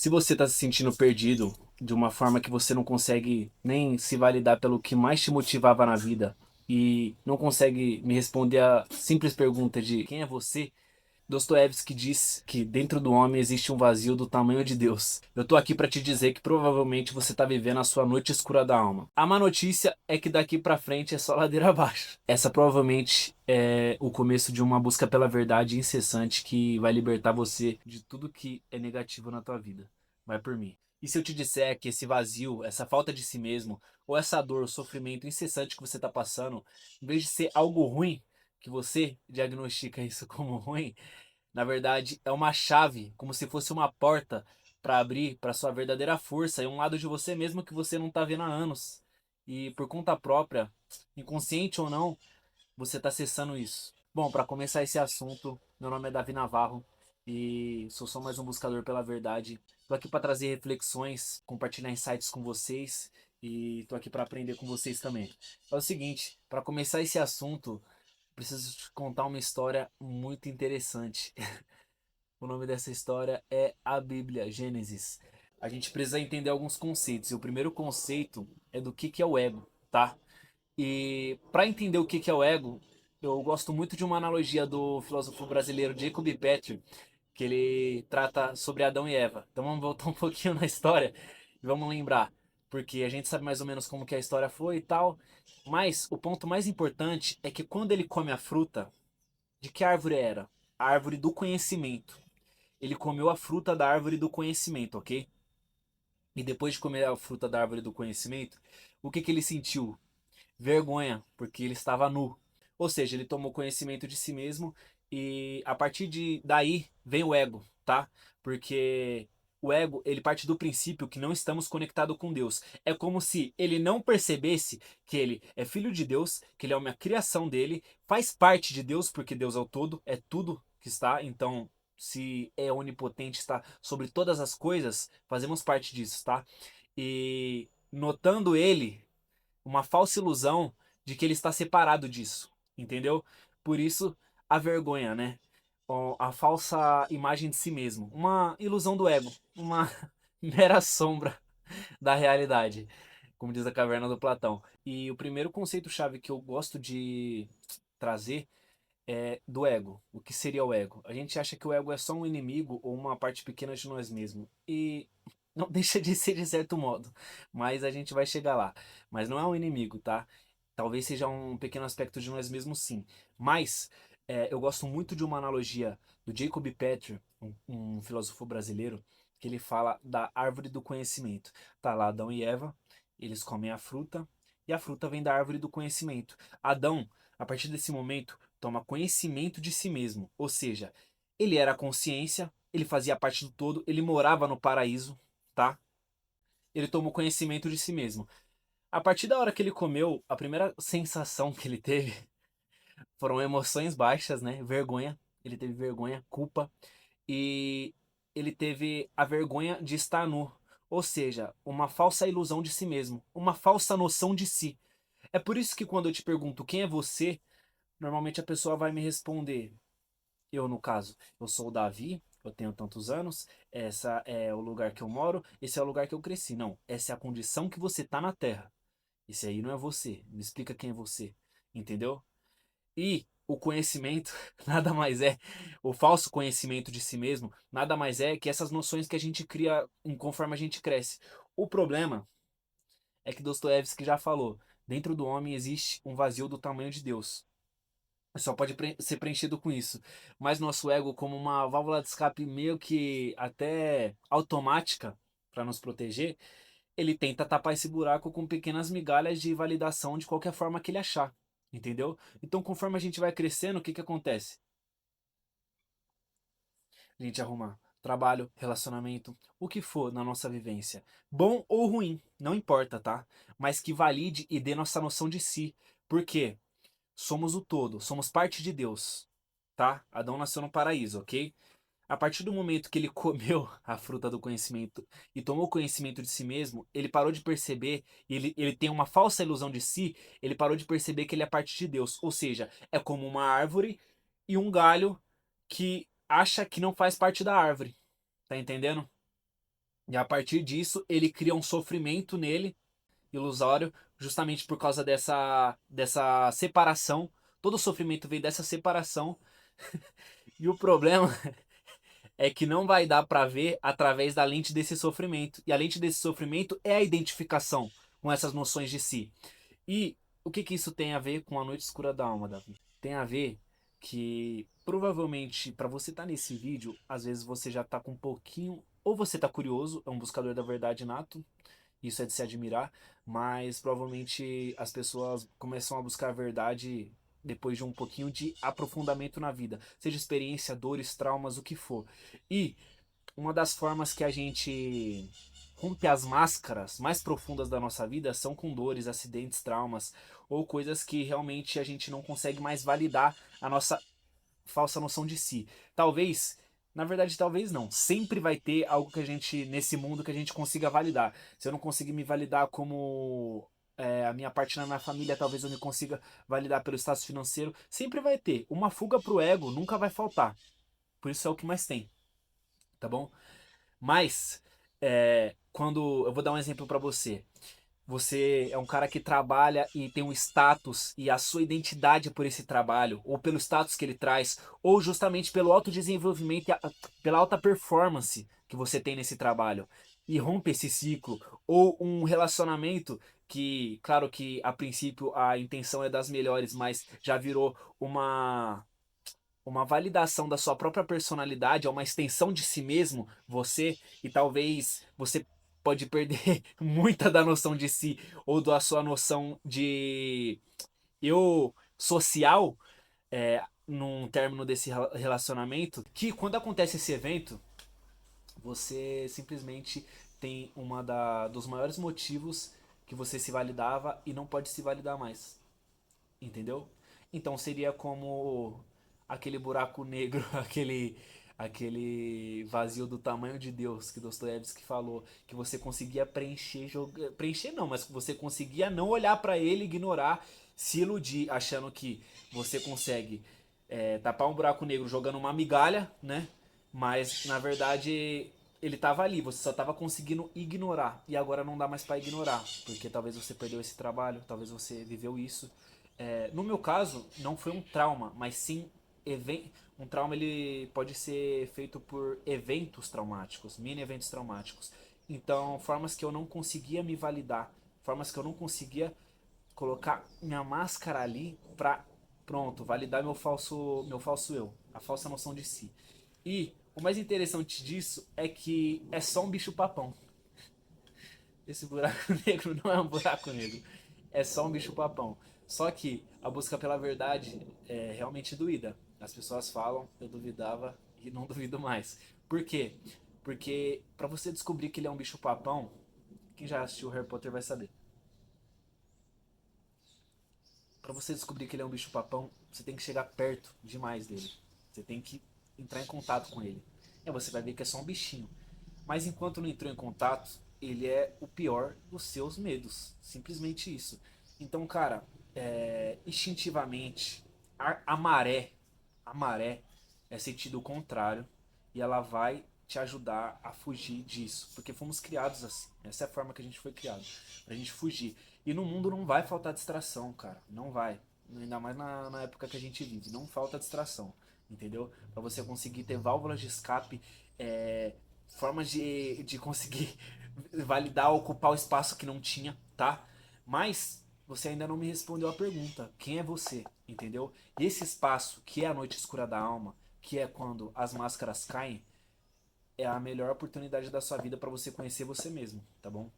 Se você está se sentindo perdido de uma forma que você não consegue nem se validar pelo que mais te motivava na vida e não consegue me responder a simples pergunta de quem é você, Dostoiévski diz que dentro do homem existe um vazio do tamanho de Deus. Eu tô aqui para te dizer que provavelmente você tá vivendo a sua noite escura da alma. A má notícia é que daqui para frente é só ladeira abaixo. Essa provavelmente é o começo de uma busca pela verdade incessante que vai libertar você de tudo que é negativo na tua vida. Vai por mim. E se eu te disser que esse vazio, essa falta de si mesmo, ou essa dor, o sofrimento incessante que você tá passando, em vez de ser algo ruim, que você diagnostica isso como ruim, na verdade, é uma chave, como se fosse uma porta para abrir para sua verdadeira força e um lado de você mesmo que você não tá vendo há anos. E por conta própria, inconsciente ou não, você está acessando isso. Bom, para começar esse assunto, meu nome é Davi Navarro e sou só mais um buscador pela verdade. Tô aqui para trazer reflexões, compartilhar insights com vocês e tô aqui para aprender com vocês também. É o seguinte, para começar esse assunto, preciso te contar uma história muito interessante. O nome dessa história é a Bíblia, Gênesis. A gente precisa entender alguns conceitos. E o primeiro conceito é do que é o ego, tá? E para entender o que é o ego, eu gosto muito de uma analogia do filósofo brasileiro Jacob Petrie, que ele trata sobre Adão e Eva. Então vamos voltar um pouquinho na história e vamos lembrar, porque a gente sabe mais ou menos como que a história foi e tal. Mas o ponto mais importante é que quando ele come a fruta, de que árvore era? A árvore do conhecimento. Ele comeu a fruta da árvore do conhecimento, ok? E depois de comer a fruta da árvore do conhecimento, o que ele sentiu? Vergonha, porque ele estava nu. Ou seja, ele tomou conhecimento de si mesmo e a partir de daí vem o ego, tá? Porque o ego, ele parte do princípio que não estamos conectados com Deus. É como se ele não percebesse que ele é filho de Deus, que ele é uma criação dele, faz parte de Deus, porque Deus é o todo, é tudo que está. Então, se é onipotente, está sobre todas as coisas, fazemos parte disso, tá? E notando ele uma falsa ilusão de que ele está separado disso, entendeu? Por isso a vergonha, né? A falsa imagem de si mesmo, uma ilusão do ego, uma mera sombra da realidade, como diz a Caverna do Platão. E o primeiro conceito-chave que eu gosto de trazer é do ego. O que seria o ego? A gente acha que o ego é só um inimigo ou uma parte pequena de nós mesmos. E não deixa de ser de certo modo. Mas a gente vai chegar lá. Mas não é um inimigo, tá? Talvez seja um pequeno aspecto de nós mesmos, sim. Mas eu gosto muito de uma analogia do Jacob Petrie, um filósofo brasileiro, que ele fala da árvore do conhecimento. Tá lá Adão e Eva, eles comem a fruta, e a fruta vem da árvore do conhecimento. Adão, a partir desse momento, toma conhecimento de si mesmo. Ou seja, ele era a consciência, ele fazia parte do todo, ele morava no paraíso, tá? Ele tomou conhecimento de si mesmo. A partir da hora que ele comeu, a primeira sensação que ele teve foram emoções baixas, né? Vergonha. Ele teve vergonha, culpa. E ele teve a vergonha de estar nu. Ou seja, uma falsa ilusão de si mesmo. Uma falsa noção de si. É por isso que quando eu te pergunto quem é você, normalmente a pessoa vai me responder. Eu, no caso, eu sou o Davi, eu tenho tantos anos, essa é o lugar que eu moro, esse é o lugar que eu cresci. Não, essa é a condição que você tá na Terra. Esse aí não é você. Me explica quem é você. Entendeu? E o conhecimento nada mais é, o falso conhecimento de si mesmo, nada mais é que essas noções que a gente cria conforme a gente cresce. O problema é que Dostoiévski já falou, dentro do homem existe um vazio do tamanho de Deus. Só pode ser preenchido com isso. Mas nosso ego, como uma válvula de escape meio que até automática para nos proteger, ele tenta tapar esse buraco com pequenas migalhas de validação de qualquer forma que ele achar. Entendeu? Então, conforme a gente vai crescendo, o que acontece? A gente arruma trabalho, relacionamento, o que for na nossa vivência. Bom ou ruim, não importa, tá? Mas que valide e dê nossa noção de si. Por quê? Somos o todo, somos parte de Deus, tá? Adão nasceu no paraíso, ok? A partir do momento que ele comeu a fruta do conhecimento e tomou conhecimento de si mesmo, ele parou de perceber, ele tem uma falsa ilusão de si, ele parou de perceber que ele é parte de Deus. Ou seja, é como uma árvore e um galho que acha que não faz parte da árvore. Tá entendendo? E a partir disso, ele cria um sofrimento nele, ilusório, justamente por causa dessa separação. Todo o sofrimento veio dessa separação. E o problema é que não vai dar para ver através da lente desse sofrimento. E a lente desse sofrimento é a identificação com essas noções de si. E o que que isso tem a ver com a noite escura da alma, Davi? Tem a ver que provavelmente para você estar nesse vídeo, às vezes você já tá com um pouquinho, ou você tá curioso, é um buscador da verdade nato, isso é de se admirar, mas provavelmente as pessoas começam a buscar a verdade depois de um pouquinho de aprofundamento na vida, seja experiência, dores, traumas, o que for. E uma das formas que a gente rompe as máscaras mais profundas da nossa vida são com dores, acidentes, traumas ou coisas que realmente a gente não consegue mais validar a nossa falsa noção de si. Talvez, na verdade, talvez não. Sempre vai ter algo que a gente, nesse mundo, que a gente consiga validar. Se eu não conseguir me validar como a minha parte na minha família, talvez eu me consiga validar pelo status financeiro. Sempre vai ter. Uma fuga pro ego nunca vai faltar. Por isso é o que mais tem, tá bom? Mas, quando. Eu vou dar um exemplo pra você. Você é um cara que trabalha e tem um status e a sua identidade por esse trabalho, ou pelo status que ele traz, ou justamente pelo autodesenvolvimento e pela alta performance que você tem nesse trabalho. E rompe esse ciclo, ou um relacionamento que, claro que a princípio a intenção é das melhores, mas já virou uma validação da sua própria personalidade, é uma extensão de si mesmo, você, e talvez você pode perder muita da noção de si ou da sua noção de eu social num término desse relacionamento, que quando acontece esse evento, você simplesmente tem dos maiores motivos que você se validava e não pode se validar mais. Entendeu? Então seria como aquele buraco negro, aquele vazio do tamanho de Deus que Dostoiévski falou, que você conseguia preencher, preencher não, mas que você conseguia não olhar para ele, ignorar, se iludir, achando que você consegue tapar um buraco negro jogando uma migalha, né? Mas na verdade ele tava ali, você só tava conseguindo ignorar e agora não dá mais para ignorar, porque talvez você perdeu esse trabalho, talvez você viveu isso. No meu caso, não foi um trauma, mas sim um trauma. Ele pode ser feito por eventos traumáticos, mini eventos traumáticos. Então, formas que eu não conseguia me validar, formas que eu não conseguia colocar minha máscara ali pra, pronto, validar meu falso eu, a falsa noção de si. E o mais interessante disso é que é só um bicho papão. Esse buraco negro não é um buraco negro, é só um bicho papão. Só que a busca pela verdade é realmente doída. As pessoas falam, eu duvidava e não duvido mais. Por quê? Porque pra você descobrir que ele é um bicho papão, quem já assistiu Harry Potter vai saber. Pra você descobrir que ele é um bicho papão, você tem que chegar perto demais dele. Você tem que entrar em contato com ele. E aí você vai ver que é só um bichinho. Mas enquanto não entrou em contato, ele é o pior dos seus medos. Simplesmente isso. Então, cara, instintivamente, a maré é sentido contrário e ela vai te ajudar a fugir disso, porque fomos criados assim. Essa é a forma que a gente foi criado, pra gente fugir. E no mundo não vai faltar distração, cara, não vai. Ainda mais na época que a gente vive, não falta distração, entendeu? Pra você conseguir ter válvulas de escape, formas de conseguir validar, ocupar o espaço que não tinha, tá? Mas você ainda não me respondeu a pergunta: quem é você? Entendeu? E esse espaço, que é a noite escura da alma, que é quando as máscaras caem, é a melhor oportunidade da sua vida para você conhecer você mesmo, tá bom?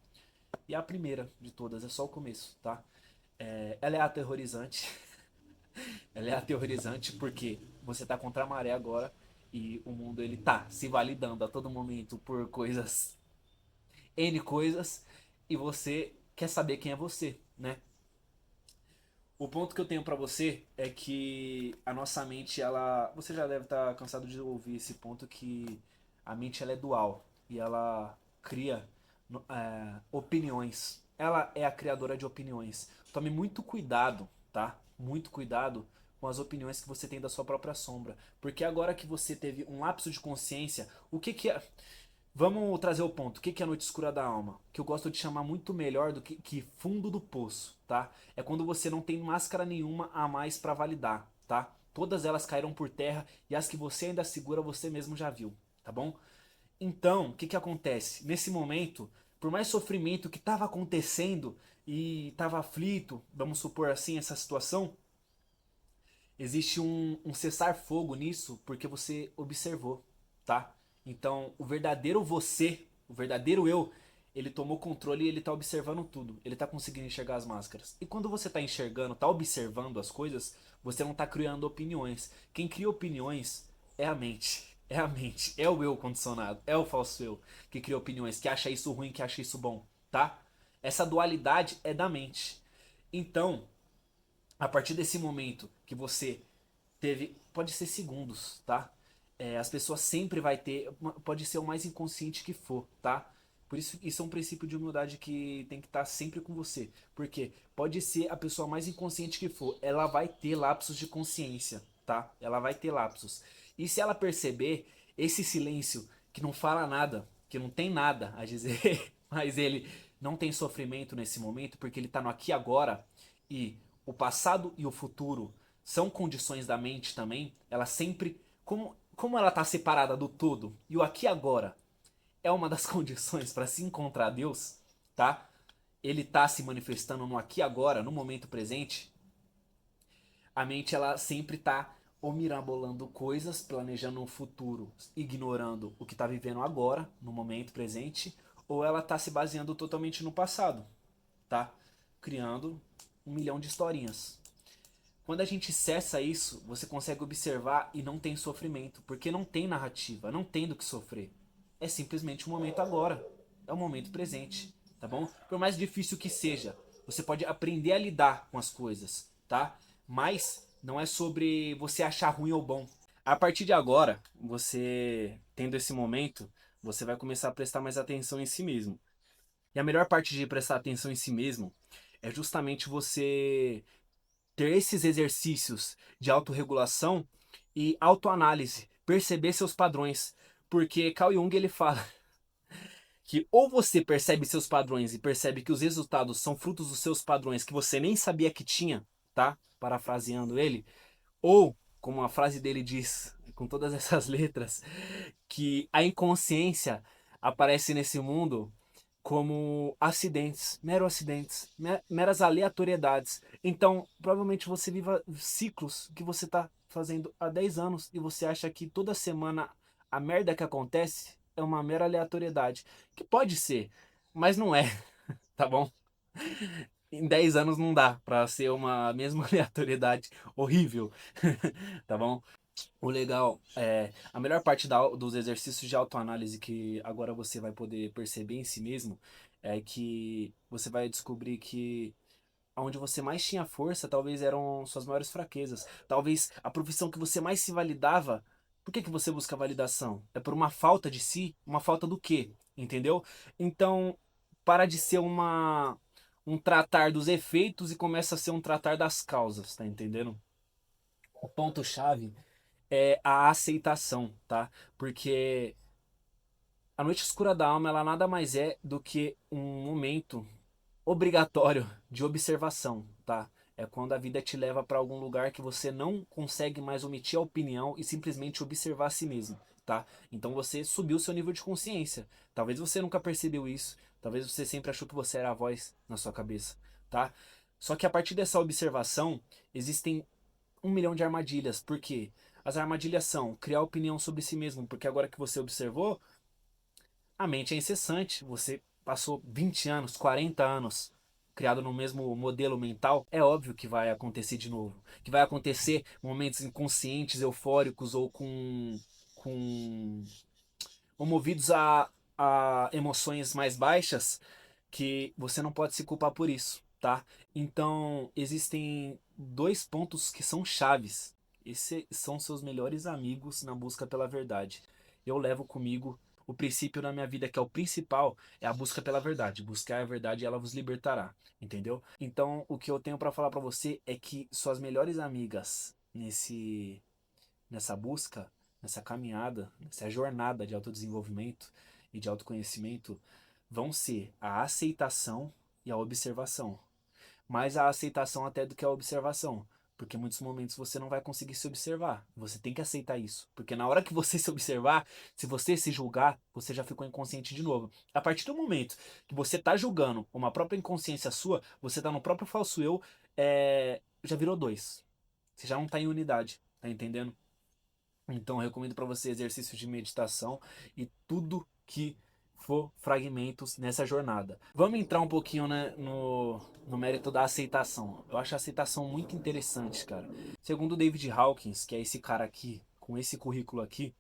E a primeira de todas, é só o começo, tá? Ela é aterrorizante. Ela é aterrorizante porque você tá contra a maré agora e o mundo ele tá se validando a todo momento por coisas, N coisas, e você quer saber quem é você, né? O ponto que eu tenho pra você é que a nossa mente, ela, você já deve estar cansado de ouvir esse ponto que a mente ela é dual e ela cria opiniões. Ela é a criadora de opiniões. Tome muito cuidado, tá? Muito cuidado com as opiniões que você tem da sua própria sombra, porque agora que você teve um lapso de consciência, o que que é Vamos trazer o ponto. O que é a noite escura da alma? Que eu gosto de chamar muito melhor do que fundo do poço, tá? É quando você não tem máscara nenhuma a mais para validar, tá? Todas elas caíram por terra e as que você ainda segura você mesmo já viu, tá bom? Então, o que acontece? Nesse momento, por mais sofrimento que estava acontecendo e estava aflito, vamos supor assim, essa situação, existe um cessar-fogo nisso porque você observou, tá? Então, o verdadeiro você, o verdadeiro eu, ele tomou controle e ele tá observando tudo. Ele tá conseguindo enxergar as máscaras. E quando você tá enxergando, tá observando as coisas, você não tá criando opiniões. Quem cria opiniões é a mente. É a mente, é o eu condicionado, é o falso eu que cria opiniões, que acha isso ruim, que acha isso bom, tá? Essa dualidade é da mente. Então, a partir desse momento que você teve, pode ser segundos, tá? As pessoas sempre vai ter, pode ser o mais inconsciente que for, tá? Por isso é um princípio de humildade que tem que estar sempre com você. Porque pode ser a pessoa mais inconsciente que for, ela vai ter lapsos de consciência, tá? Ela vai ter lapsos. E se ela perceber esse silêncio que não fala nada, que não tem nada a dizer, mas ele não tem sofrimento nesse momento, porque ele tá no aqui e agora, e o passado e o futuro são condições da mente também, ela sempre, como ela está separada do todo, e o aqui e agora é uma das condições para se encontrar Deus, tá? Ele está se manifestando no aqui e agora, no momento presente. A mente ela sempre está ou mirabolando coisas, planejando um futuro, ignorando o que está vivendo agora, no momento presente, ou ela está se baseando totalmente no passado, tá? Criando um milhão de historinhas. Quando a gente cessa isso, você consegue observar e não tem sofrimento, porque não tem narrativa, não tem do que sofrer. É simplesmente o momento agora, é o momento presente, tá bom? Por mais difícil que seja, você pode aprender a lidar com as coisas, tá? Mas não é sobre você achar ruim ou bom. A partir de agora, você tendo esse momento, você vai começar a prestar mais atenção em si mesmo. E a melhor parte de prestar atenção em si mesmo é justamente você ter esses exercícios de autorregulação e autoanálise, perceber seus padrões. Porque Carl Jung ele fala que ou você percebe seus padrões e percebe que os resultados são frutos dos seus padrões que você nem sabia que tinha, tá? Parafraseando ele, ou como a frase dele diz, com todas essas letras, que a inconsciência aparece nesse mundo como acidentes, meras aleatoriedades. Então, provavelmente você viva ciclos que você está fazendo há 10 anos e você acha que toda semana a merda que acontece é uma mera aleatoriedade. Que pode ser, mas não é, tá bom? Em 10 anos não dá pra ser uma mesma aleatoriedade horrível, tá bom? O legal é a melhor parte dos exercícios de autoanálise que agora você vai poder perceber em si mesmo é que você vai descobrir que onde você mais tinha força talvez eram suas maiores fraquezas. Talvez a profissão que você mais se validava. Por que você busca validação? É por uma falta de si? Uma falta do quê? Entendeu? Então, para de ser um tratar dos efeitos e começa a ser um tratar das causas, tá entendendo? O ponto-chave é a aceitação, tá? Porque a noite escura da alma, ela nada mais é do que um momento obrigatório de observação, tá? É quando a vida te leva para algum lugar que você não consegue mais omitir a opinião e simplesmente observar a si mesmo, tá? Então você subiu seu nível de consciência. Talvez você nunca percebeu isso, talvez você sempre achou que você era a voz na sua cabeça, tá? Só que a partir dessa observação, existem um milhão de armadilhas. Por quê? As armadilhas são criar opinião sobre si mesmo, porque agora que você observou, a mente é incessante. Você passou 20 anos, 40 anos criado no mesmo modelo mental, é óbvio que vai acontecer de novo. Que vai acontecer momentos inconscientes, eufóricos com ou movidos a emoções mais baixas que você não pode se culpar por isso, tá? Então, existem dois pontos que são chaves. Esses são seus melhores amigos na busca pela verdade. Eu levo comigo o princípio na minha vida que é o principal, é a busca pela verdade. Buscar a verdade e ela vos libertará, entendeu? Então, o que eu tenho para falar para você é que suas melhores amigas nessa busca, nessa caminhada, nessa jornada de autodesenvolvimento, e de autoconhecimento vão ser a aceitação e a observação. Mais a aceitação até do que a observação. Porque em muitos momentos você não vai conseguir se observar. Você tem que aceitar isso. Porque na hora que você se observar, se você se julgar, você já ficou inconsciente de novo. A partir do momento que você tá julgando uma própria inconsciência sua, você tá no próprio falso eu, já virou dois. Você já não tá em unidade. Tá entendendo? Então eu recomendo para você exercícios de meditação e tudo que for fragmentos nessa jornada. Vamos entrar um pouquinho, né, no mérito da aceitação. Eu acho a aceitação muito interessante, cara. Segundo David Hawkins, que é esse cara aqui, com esse currículo aqui,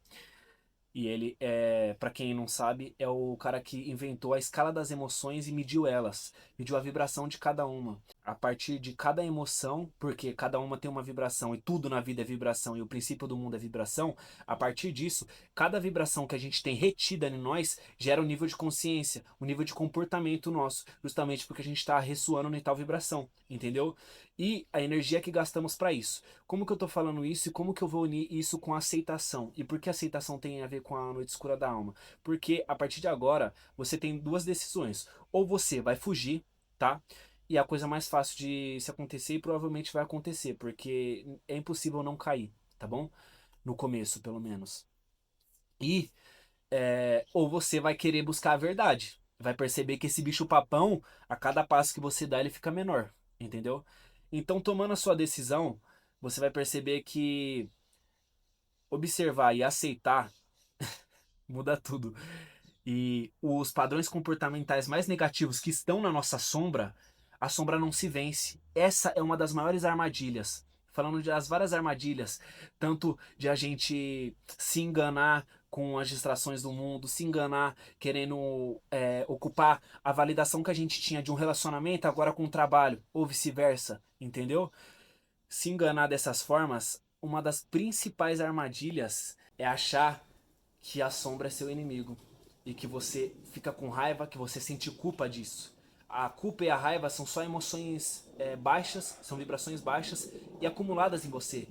e ele para quem não sabe, é o cara que inventou a escala das emoções e mediu elas, mediu a vibração de cada uma. A partir de cada emoção, porque cada uma tem uma vibração e tudo na vida é vibração e o princípio do mundo é vibração, a partir disso, cada vibração que a gente tem retida em nós gera um nível de consciência, um nível de comportamento nosso, justamente porque a gente está ressoando em tal vibração, entendeu? E a energia que gastamos para isso. Como que eu tô falando isso e como que eu vou unir isso com a aceitação? E por que a aceitação tem a ver com a noite escura da alma? Porque a partir de agora, você tem duas decisões. Ou você vai fugir, tá? E é a coisa mais fácil de se acontecer e provavelmente vai acontecer, porque é impossível não cair, tá bom? No começo, pelo menos. E ou você vai querer buscar a verdade. Vai perceber que esse bicho papão, a cada passo que você dá, ele fica menor, entendeu? Então, tomando a sua decisão, você vai perceber que observar e aceitar muda tudo. E os padrões comportamentais mais negativos que estão na nossa sombra, a sombra não se vence. Essa é uma das maiores armadilhas. Falando das várias armadilhas, tanto de a gente se enganar com as distrações do mundo, se enganar querendo ocupar a validação que a gente tinha de um relacionamento agora com o trabalho, ou vice-versa, entendeu? Se enganar dessas formas, uma das principais armadilhas é achar que a sombra é seu inimigo e que você fica com raiva, que você sente culpa disso. A culpa e a raiva são só emoções baixas, são vibrações baixas e acumuladas em você,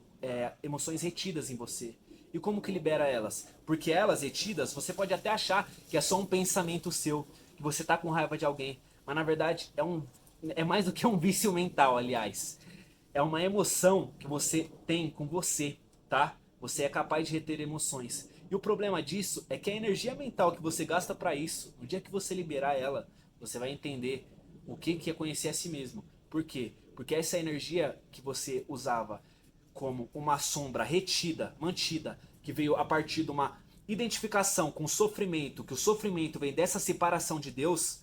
emoções retidas em você. E como que libera elas? Porque elas retidas, você pode até achar que é só um pensamento seu, que você tá com raiva de alguém, mas na verdade é mais do que um vício mental, aliás. É uma emoção que você tem com você, tá? Você é capaz de reter emoções. E o problema disso é que a energia mental que você gasta para isso, no dia que você liberar ela, você vai entender o que é conhecer a si mesmo. Por quê? Porque essa energia que você usava como uma sombra retida, mantida, que veio a partir de uma identificação com o sofrimento, que o sofrimento vem dessa separação de Deus,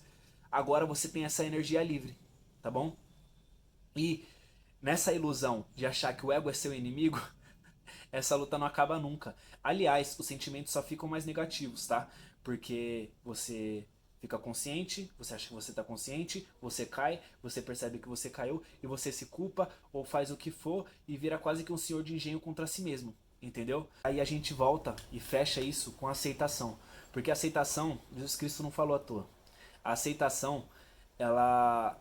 agora você tem essa energia livre, tá bom? E nessa ilusão de achar que o ego é seu inimigo, essa luta não acaba nunca. Aliás, os sentimentos só ficam mais negativos, tá? Porque você fica consciente, você acha que você está consciente, você cai, você percebe que você caiu e você se culpa ou faz o que for e vira quase que um senhor de engenho contra si mesmo, entendeu? Aí a gente volta e fecha isso com a aceitação, porque a aceitação, Jesus Cristo não falou à toa. A aceitação, ela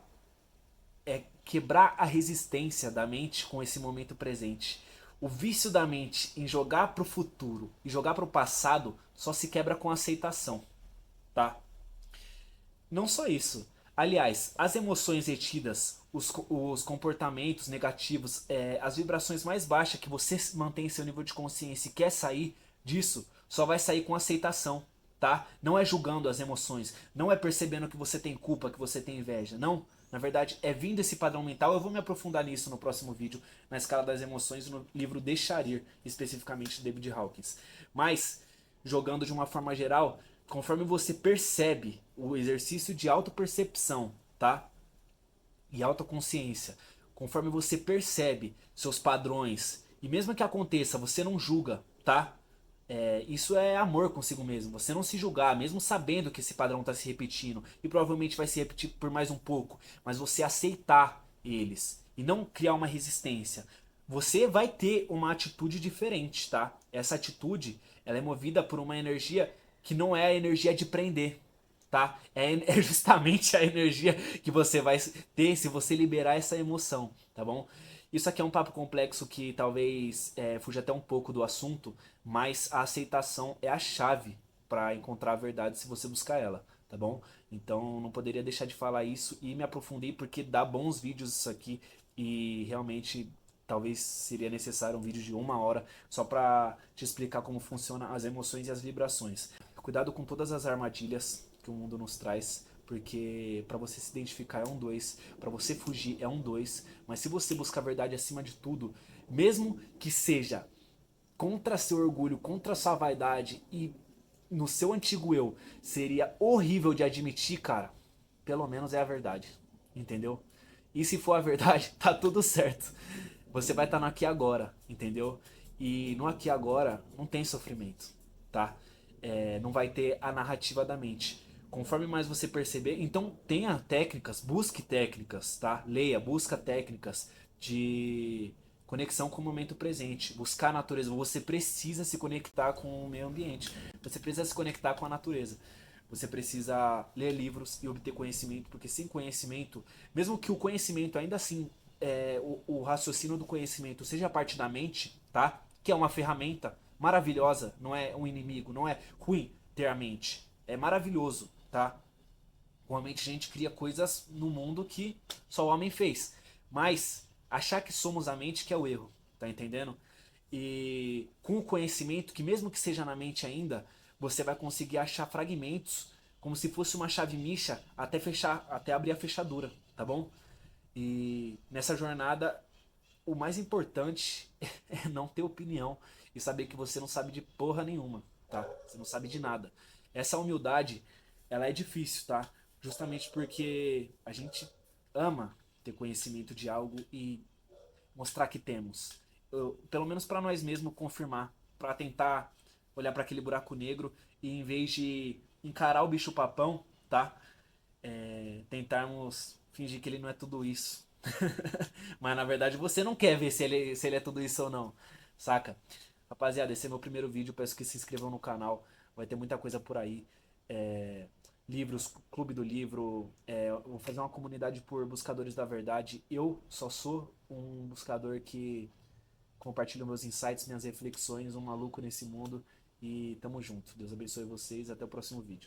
é quebrar a resistência da mente com esse momento presente. O vício da mente em jogar para o futuro e jogar para o passado só se quebra com aceitação, tá? Não só isso. Aliás, as emoções retidas, os comportamentos negativos, as vibrações mais baixas que você mantém seu nível de consciência e quer sair disso, só vai sair com aceitação, tá? Não é julgando as emoções, não é percebendo que você tem culpa, que você tem inveja, não. Na verdade, é vindo esse padrão mental. Eu vou me aprofundar nisso no próximo vídeo, na escala das emoções, no livro Deixarir, especificamente de David Hawkins. Mas, jogando de uma forma geral, conforme você percebe o exercício de autopercepção, tá? E autoconsciência, conforme você percebe seus padrões, e mesmo que aconteça, você não julga, tá? Isso é amor consigo mesmo. Você não se julgar, mesmo sabendo que esse padrão está se repetindo, e provavelmente vai se repetir por mais um pouco, mas você aceitar eles e não criar uma resistência. Você vai ter uma atitude diferente, tá? Essa atitude, ela é movida por uma energia que não é a energia de prender, tá? É justamente a energia que você vai ter se você liberar essa emoção, tá bom? Isso aqui é um papo complexo que talvez fuja até um pouco do assunto, mas a aceitação é a chave para encontrar a verdade se você buscar ela, tá bom? Então não poderia deixar de falar isso e me aprofundei porque dá bons vídeos isso aqui e realmente talvez seria necessário um vídeo de 1 hora só para te explicar como funcionam as emoções e as vibrações. Cuidado com todas as armadilhas que o mundo nos traz, porque para você se identificar é um dois, para você fugir é um dois, mas se você buscar a verdade acima de tudo, mesmo que seja contra seu orgulho, contra sua vaidade e no seu antigo eu seria horrível de admitir, cara, pelo menos é a verdade, entendeu? E se for a verdade, tá tudo certo. Você vai estar no aqui e agora, entendeu? E no aqui e agora não tem sofrimento, tá? Não vai ter a narrativa da mente. Conforme mais você perceber, então tenha técnicas, busque técnicas, tá? Leia, busca técnicas de conexão com o momento presente, buscar a natureza. Você precisa se conectar com o meio ambiente, você precisa se conectar com a natureza. Você precisa ler livros e obter conhecimento, porque sem conhecimento, mesmo que o conhecimento ainda assim, o raciocínio do conhecimento seja parte da mente, tá? Que é uma ferramenta maravilhosa, não é um inimigo, não é ruim ter a mente, é maravilhoso, tá? Realmente a gente cria coisas no mundo que só o homem fez. Mas achar que somos a mente que é o erro, tá entendendo? E com o conhecimento, que mesmo que seja na mente ainda, você vai conseguir achar fragmentos, como se fosse uma chave micha, até fechar, até abrir a fechadura, tá bom? E nessa jornada, o mais importante é não ter opinião e saber que você não sabe de porra nenhuma, tá? Você não sabe de nada. Essa humildade, ela é difícil, tá? Justamente porque a gente ama ter conhecimento de algo e mostrar que temos. Pelo menos para nós mesmos confirmar, para tentar olhar para aquele buraco negro e em vez de encarar o bicho papão, tá? Tentarmos fingir que ele não é tudo isso. Mas na verdade você não quer ver se ele é tudo isso ou não, saca? Rapaziada, esse é meu primeiro vídeo, peço que se inscrevam no canal, vai ter muita coisa por aí. Livros, Clube do Livro, vou fazer uma comunidade por buscadores da verdade. Eu só sou um buscador que compartilha meus insights, minhas reflexões, um maluco nesse mundo. E tamo junto. Deus abençoe vocês, até o próximo vídeo.